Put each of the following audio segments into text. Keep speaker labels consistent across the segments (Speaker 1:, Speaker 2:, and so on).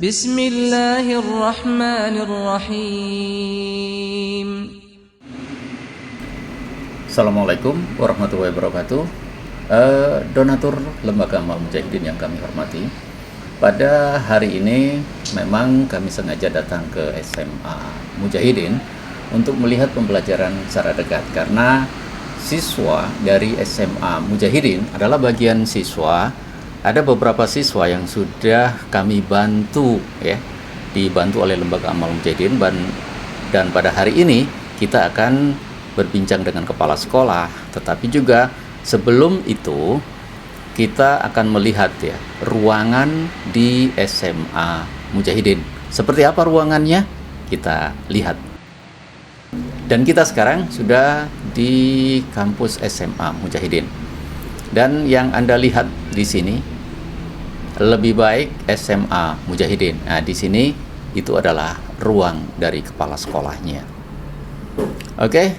Speaker 1: Bismillahirrahmanirrahim.
Speaker 2: Assalamualaikum warahmatullahi wabarakatuh. Donatur Lembaga Amal Mujahidin yang kami hormati, pada hari ini memang kami sengaja datang ke SMA Mujahidin untuk melihat pembelajaran secara dekat, karena siswa dari SMA Mujahidin adalah bagian siswa. Ada beberapa siswa yang sudah kami bantu, dibantu oleh Lembaga Amal Mujahidin, dan pada hari ini kita akan berbincang dengan kepala sekolah. Tetapi juga sebelum itu kita akan melihat ruangan di SMA Mujahidin. Seperti apa ruangannya? Kita lihat. Dan kita sekarang sudah di kampus SMA Mujahidin. Dan yang Anda lihat di sini lebih baik SMA Mujahidin. Nah, di sini itu adalah ruang dari kepala sekolahnya. Oke,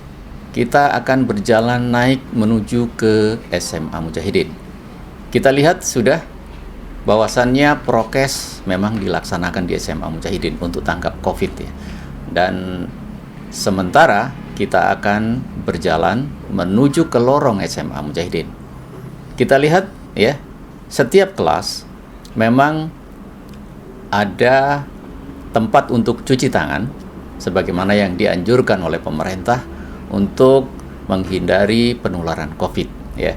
Speaker 2: kita akan berjalan naik menuju ke SMA Mujahidin. Kita lihat sudah bahwasannya prokes memang dilaksanakan di SMA Mujahidin untuk tanggap COVID ya. Dan sementara kita akan berjalan menuju ke lorong SMA Mujahidin. Kita lihat setiap kelas memang ada tempat untuk cuci tangan sebagaimana yang dianjurkan oleh pemerintah untuk menghindari penularan COVID ya.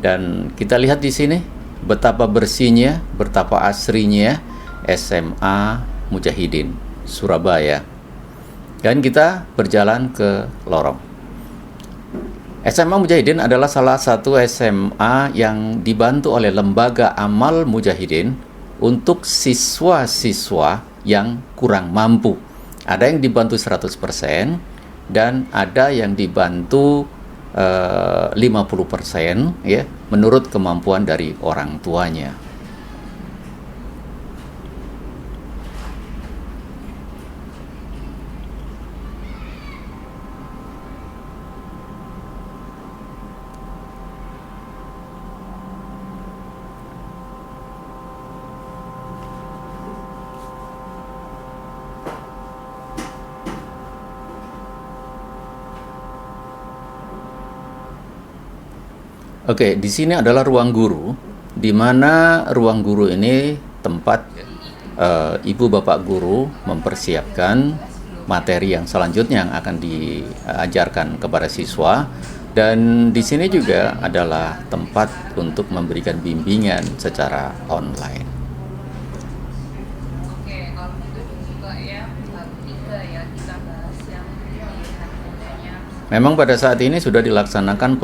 Speaker 2: Dan kita lihat di sini betapa bersihnya, betapa asrinya SMA Mujahidin Surabaya. Dan kita berjalan ke lorong. SMA Mujahidin adalah salah satu SMA yang dibantu oleh Lembaga Amal Mujahidin untuk siswa-siswa yang kurang mampu. Ada yang dibantu 100% dan ada yang dibantu 50% menurut kemampuan dari orang tuanya. Oke, di sini adalah ruang guru, di mana ruang guru ini tempat ibu bapak guru mempersiapkan materi yang selanjutnya yang akan diajarkan kepada siswa. Dan di sini juga adalah tempat untuk memberikan bimbingan secara online.
Speaker 3: Oke, kalau itu juga ya, bab 3 ya, kita bahas yang
Speaker 2: Memang pada saat ini sudah dilaksanakan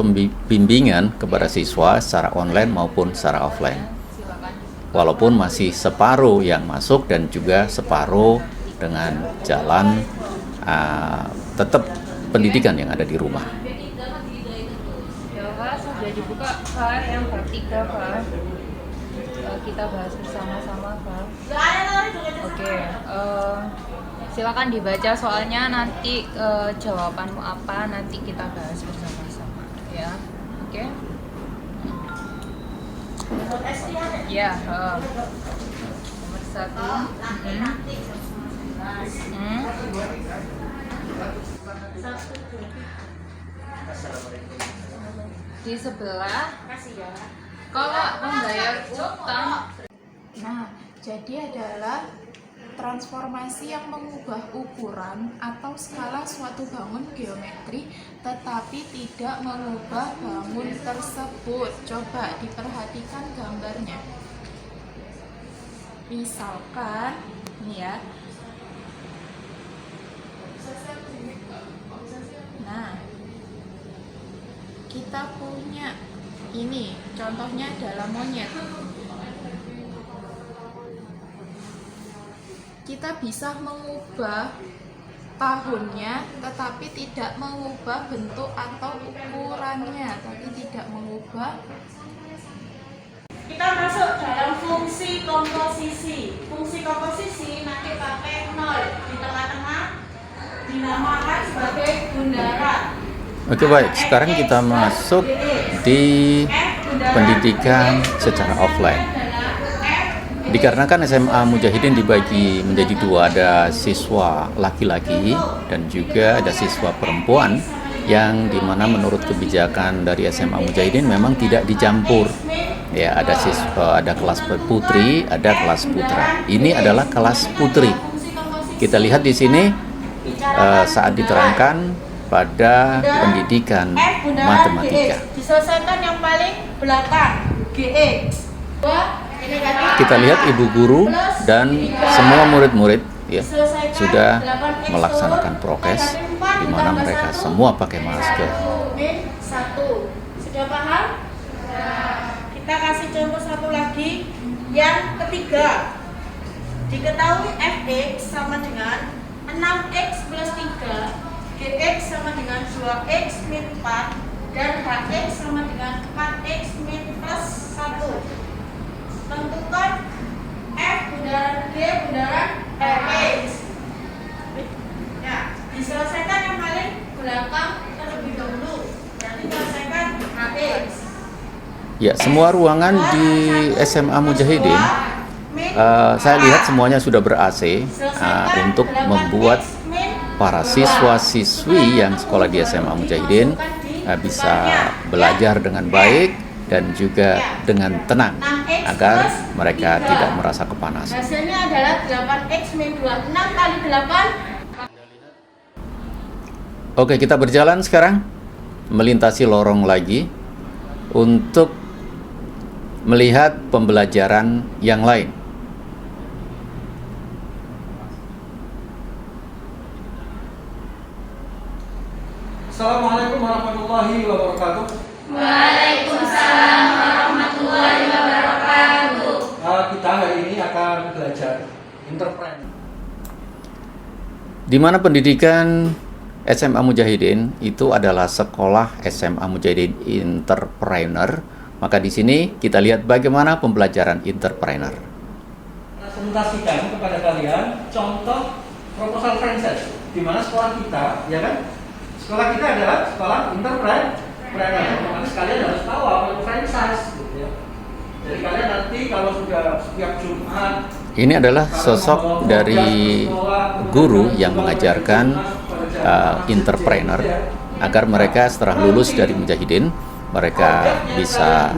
Speaker 2: bimbingan kepada siswa secara online maupun secara offline. Walaupun masih separuh yang masuk dan juga separuh dengan jalan tetap pendidikan yang ada di rumah.
Speaker 3: Ya Pak, sudah dibuka Pak yang bab 3 Pak. Kita bahas bersama-sama Pak. Oke, silakan dibaca soalnya nanti jawabanmu apa nanti kita bahas bersama-sama ya. Oke. Ya, nomor 1. Di sebelah kalau membayar utang.
Speaker 4: Nah, jadi adalah transformasi yang mengubah ukuran atau skala suatu bangun geometri tetapi tidak mengubah bangun tersebut. Coba diperhatikan gambarnya. Misalkan ini ya. Nah, kita punya ini contohnya adalah monyet. Kita bisa mengubah tahunnya tetapi tidak mengubah bentuk atau ukurannya, tapi tidak mengubah.
Speaker 5: Kita masuk dalam fungsi komposisi. Fungsi komposisi nanti pakai 0 di tengah-tengah, dinamakan sebagai bundaran.
Speaker 2: Oke, baik, sekarang kita masuk di pendidikan secara offline. Dikarenakan SMA Mujahidin dibagi menjadi dua, ada siswa laki-laki dan juga ada siswa perempuan, yang dimana menurut kebijakan dari SMA Mujahidin memang tidak dicampur. Ya, ada kelas putri, ada kelas putra. Ini adalah kelas putri. Kita lihat di sini saat diterangkan pada pendidikan matematika.
Speaker 5: Diselesaikan yang paling belakang, GX.
Speaker 2: Kita lihat ibu guru dan semua murid-murid ya sudah melaksanakan prokes, di mana mereka semua pakai masker.
Speaker 5: Satu, sudah paham? Kita kasih contoh satu lagi, yang ketiga. Diketahui fx sama dengan 6x plus 3, gx sama dengan 2x min 4, dan hx sama dengan 4x min plus 1. Tentukan f bundaran g bundaran fx. Ya, diselesaikan yang paling belakang terlebih dahulu. Berarti selesaikan hx.
Speaker 2: Ya, semua ruangan di SMA Mujahidin saya lihat semuanya sudah ber-AC untuk membuat para siswa-siswi yang sekolah di SMA Mujahidin bisa belajar dengan baik dan juga dengan tenang agar mereka tidak merasa kepanasan.
Speaker 5: Hasilnya adalah 8x min 2, 6 kali 8.
Speaker 2: Oke, kita berjalan sekarang melintasi lorong lagi untuk melihat pembelajaran yang lain.
Speaker 6: Assalamualaikum warahmatullahi wabarakatuh.
Speaker 3: Waalaikumsalam warahmatullahi wabarakatuh.
Speaker 6: Kita hari ini akan belajar entrepreneur.
Speaker 2: Di mana pendidikan SMA Mujahidin itu adalah sekolah SMA Mujahidin Entrepreneur. Maka di sini kita lihat bagaimana pembelajaran entrepreneur.
Speaker 6: Presentasikan kepada kalian contoh proposal franchise di mana sekolah kita, ya kan? Sekolah kita adalah sekolah entrepreneur. Makanya kalian harus tahu apa itu franchise, gitu ya. Jadi kalian nanti kalau sudah setiap Jumat,
Speaker 2: ini adalah sosok dari guru yang mengajarkan entrepreneur agar mereka setelah lulus dari Mujahidin mereka bisa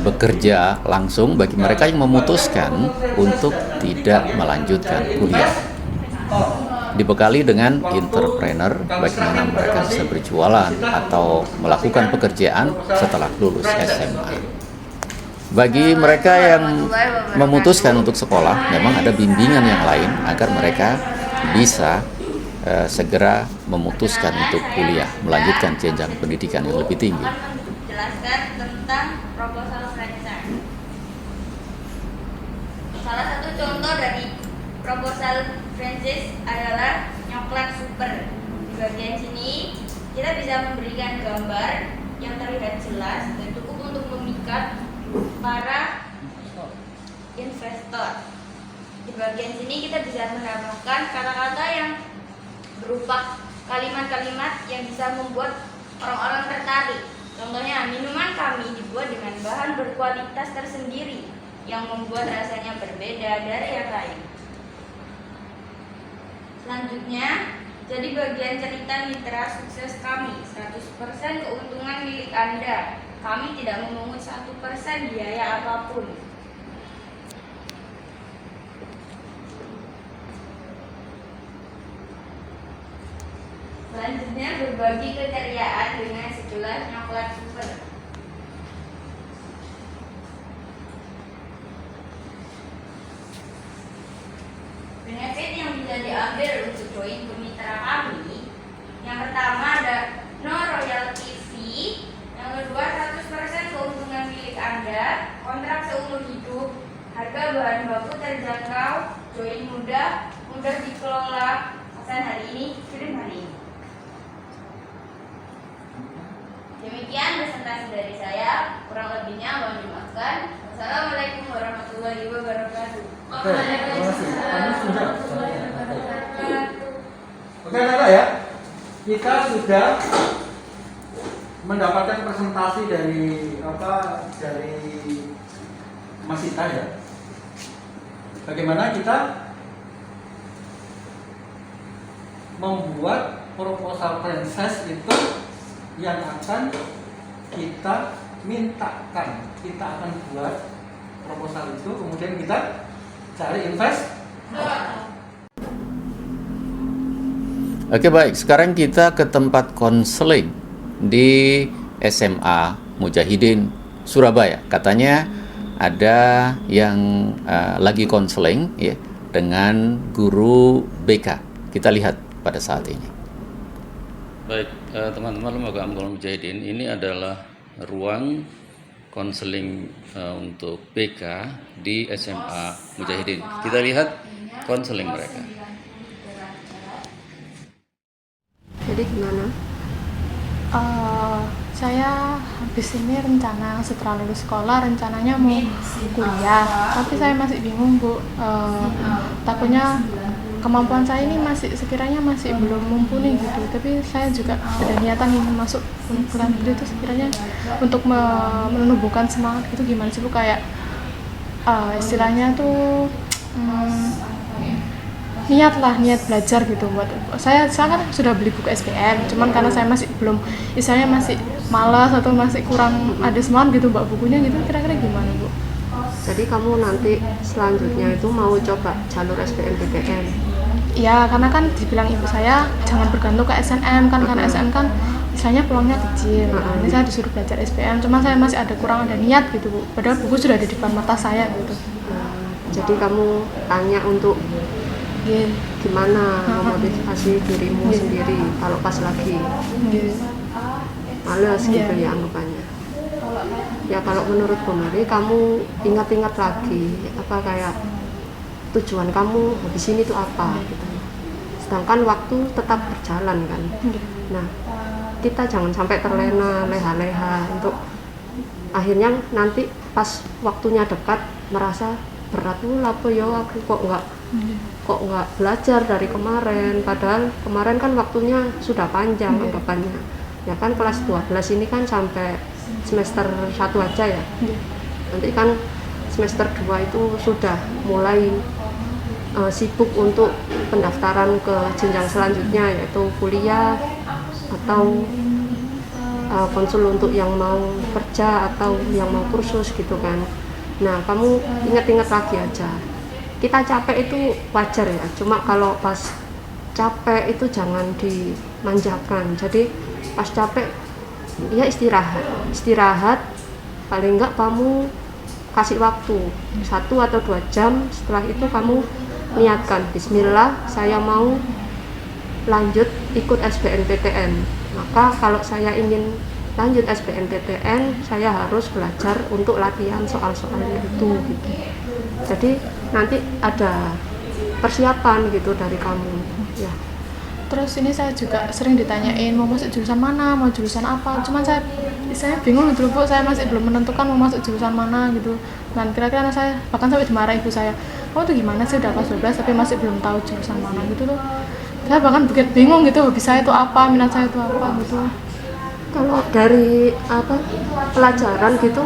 Speaker 2: bekerja langsung bagi mereka yang memutuskan untuk tidak melanjutkan kuliah. Dibekali dengan entrepreneur, bagaimana mereka bisa berjualan atau melakukan pekerjaan setelah lulus SMA. Bagi mereka yang memutuskan untuk sekolah, memang ada bimbingan yang lain agar mereka bisa segera memutuskan untuk kuliah, melanjutkan jenjang pendidikan yang lebih tinggi.
Speaker 7: Jelaskan tentang proposal franchise. Salah satu contoh dari proposal franchise adalah Nyoklat Super. Di bagian sini kita bisa memberikan gambar yang terlihat jelas dan cukup untuk memikat para investor. Di bagian sini kita bisa menambahkan kata-kata yang berupa kalimat-kalimat yang bisa membuat orang-orang tertarik. Contohnya, minuman kami dibuat dengan bahan berkualitas tersendiri yang membuat rasanya berbeda dari yang lain. Selanjutnya, jadi bagian cerita mitra sukses kami, 100% keuntungan milik Anda. Kami tidak memungut 1% biaya apapun. Selanjutnya, berbagi keceriaan dengan segelas Nyoklat Super. Benefit yang bisa diambil untuk join ke mitra kami, yang pertama ada no royalty fee, yang kedua 100% keuntungan milik Anda, kontrak seumur hidup, harga bahan baku terjangkau, join mudah dikelola, pesan hari ini, kirim hari ini. Demikian presentasi dari saya, kurang lebihnya mohon dimaafkan. Wassalamualaikum warahmatullahi wabarakatuh.
Speaker 6: Oke, anak-anak ya, kita sudah mendapatkan presentasi dari Mas Sita ya. bagaimana kita membuat proposal franchise itu yang akan kita mintakan. Kita akan buat proposal itu, kemudian kita cari investor.
Speaker 2: Oke, baik, sekarang kita ke tempat konseling di SMA Mujahidin Surabaya. Katanya ada yang lagi konseling ya dengan guru BK. Kita lihat pada saat ini. Baik, teman-teman Lembaga Amal Mujahidin, ini adalah ruang konseling untuk BK di SMA Mujahidin. Kita lihat konseling mereka.
Speaker 8: Jadi gimana?
Speaker 4: Saya habis ini rencana setelah lulus sekolah rencananya mau kuliah, tapi saya masih bingung Bu. Takutnya kemampuan saya ini sekiranya masih belum mumpuni gitu. Tapi saya juga ada niatan ingin masuk kuliah negeri itu sekiranya untuk menumbuhkan semangat itu gimana sih Bu, kayak istilahnya tuh niat belajar gitu. Buat saya kan sudah beli buku SPM, cuman karena saya masih belum, istilahnya masih malas atau masih kurang ada semangat gitu buat bukunya gitu. Kira-kira gimana Bu?
Speaker 8: Jadi kamu nanti selanjutnya itu mau coba jalur SBMPTN?
Speaker 4: Ya, karena kan dibilang ibu saya jangan bergantung ke SNM kan, karena SNM kan misalnya peluangnya kecil. Ini saya disuruh belajar SPM, cuman saya masih kurang ada niat gitu Bu. Padahal buku sudah ada di depan mata saya gitu.
Speaker 8: Jadi kamu tanya untuk gimana memotivasi dirimu sendiri kalau pas lagi males gitu ya anggapannya. Ya kalau menurut Komari, kamu ingat-ingat lagi apa kayak tujuan kamu habis ini tuh apa gitu. Sedangkan waktu tetap berjalan kan. Nah, kita jangan sampai terlena leha-leha untuk akhirnya nanti pas waktunya dekat merasa berat tuh apa ya aku kok nggak belajar dari kemarin, padahal kemarin kan waktunya sudah panjang anggapannya. Ya kan kelas 12 ini kan sampai semester 1 aja ya. Nanti kan semester 2 itu sudah mulai sibuk untuk pendaftaran ke jenjang selanjutnya, yaitu kuliah atau konsul untuk yang mau kerja atau yang mau kursus gitu kan. Nah, kamu ingat-ingat lagi aja. Kita capek itu wajar ya, cuma kalau pas capek itu jangan dimanjakan. Jadi pas capek ya istirahat, paling enggak kamu kasih waktu 1 atau 2 jam. Setelah itu kamu niatkan, bismillah saya mau lanjut ikut SBMPTN. Maka kalau saya ingin lanjut SBMPTN, saya harus belajar untuk latihan soal-soalnya itu gitu. Jadi nanti ada persiapan gitu dari kamu ya.
Speaker 4: Terus ini saya juga sering ditanyain mau masuk jurusan mana, mau jurusan apa. Cuman saya bingung gitu Bu, saya masih belum menentukan mau masuk jurusan mana gitu. Dan kira-kira saya bahkan sampai dimarahi ibu saya, kamu tuh gimana sih udah kelas 12 tapi masih belum tahu jurusan mana gitu loh. Saya bahkan bikin bingung gitu, hobi saya itu apa, minat saya itu apa gitu.
Speaker 8: Kalau dari pelajaran gitu